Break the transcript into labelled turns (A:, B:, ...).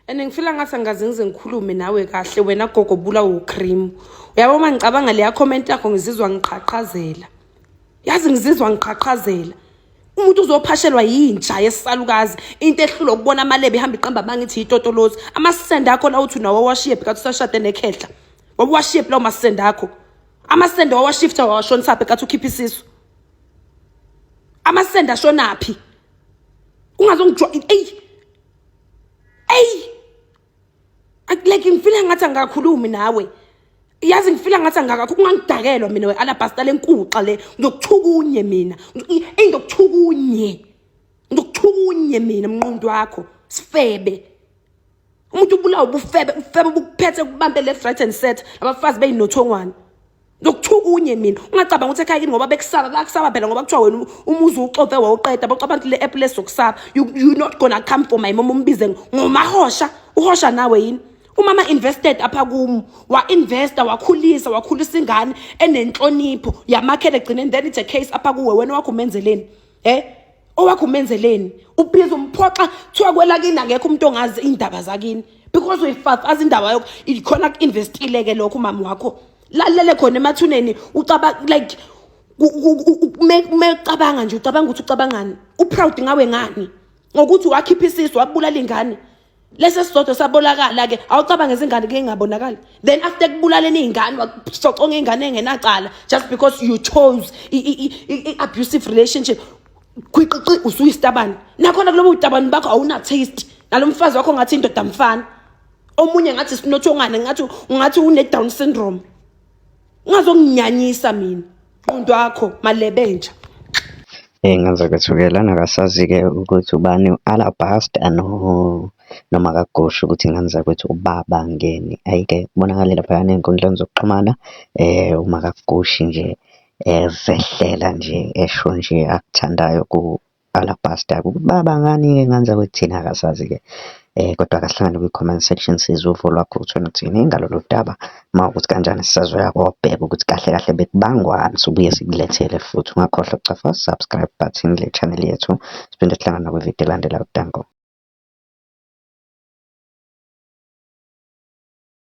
A: And ngifila ngathi angaze ngize ngikhulume nawe kahle wena gogo bula uCream. Uyabo uma ngicabanga leya comment yakho ngizizwa ngiqhaqhazela. Yazi ngizizwa ngiqhaqhazela. Umuntu uzophashelwa yintsha yesisalukazi into ehlulo ukubona amalebe ihamba iqamba mangithi itotolozi. Amasende akho la uthi nawo washiyephi kathi usashade nekhehla. Wawashiyephi lawo masende akho. Amasende wawashifta washonisa phi kathi ukhipha isisu. Amasende ashonaphi. Ungazongijwa like ngifila ngathi angakhulumi nawe. Yazi ngifila ngathi ungangidakelwa mina we-alabasta lenkuxa le ngizokuthukunye mina. Ngizokuthukunye mina mnqondo wakho sifebe. Umuntu ubulawa ubufebe ubuphethe kubambe left right and set abafazi beyinothongwane. Ngizokuthukunye mina. Ungacabanga ukuthi ekhaya kini ngoba bekusaba bakusaba phela ngoba kuthiwa wena umuzi uxove wawuqeda baqabanga le app lesokusaba. You not gonna come for my mom umbize ngomahosha. Uhosha nawe yini? Umama invested apha kum, wa-investor, wakhulisa ingane enenhlonipho, yamakhele egcina and then it's a case apha kuwe wena wakho umenzeleni. Owakho umenzeleni. Ubhiza umphoxa thiwa kwela kini angekho umuntu ongazi indaba zakini because uyifafaza indaba yakho ikhona ku-investile ke lokho umama wakho. Lalele khona emathuneni ucaba like ucabanga nje ucabanga ukuthi ucabangani. Uproud ngawe ngani? Ngokuthi wakhipha isisu wabulala ingane. Lese sisodwa sabolakala ke awucabanga izingane ke ngabonakala. Then after kubulaleni izingane wasoconga ingane engenacala just because you chose abusive relationship. Kwiqiqi usuyistabani. Nakhona kulobo utabani bakho awuna taste. Nalomfazi wakho ngathi indoda mfana. Omunye ngathi sinothongane ngathi une Down syndrome. Ungazonginyanyisa mina. Qondo wakho malebenja.
B: Ngenza kwethukela nakasazi-ke ukuthi ubani u-Alabasta noma kaGosha ukuthi ngenza kwethu ubaba ngeni. Ayike kubonakala laphayana ey'nkundleni zokuxhumana uma kaGoshi nje zehlela nje esho nje akuthandayo ku-Alabasta baba ngani-ke ngenza kwethu thina akasazi-ke kodwa akahlangane kwi-comment section sizwe uvo lwakho uthona uthini ngalolu daba uma ukuthi kanjani sisazoya kobheka ukuthi kahle kahle bekubangwani sibuye sikulethele futhi ungakhohlwa ukucafa subscribe button le channel yethu siphinde sihlangana kwividiyo elandelayo. Danko.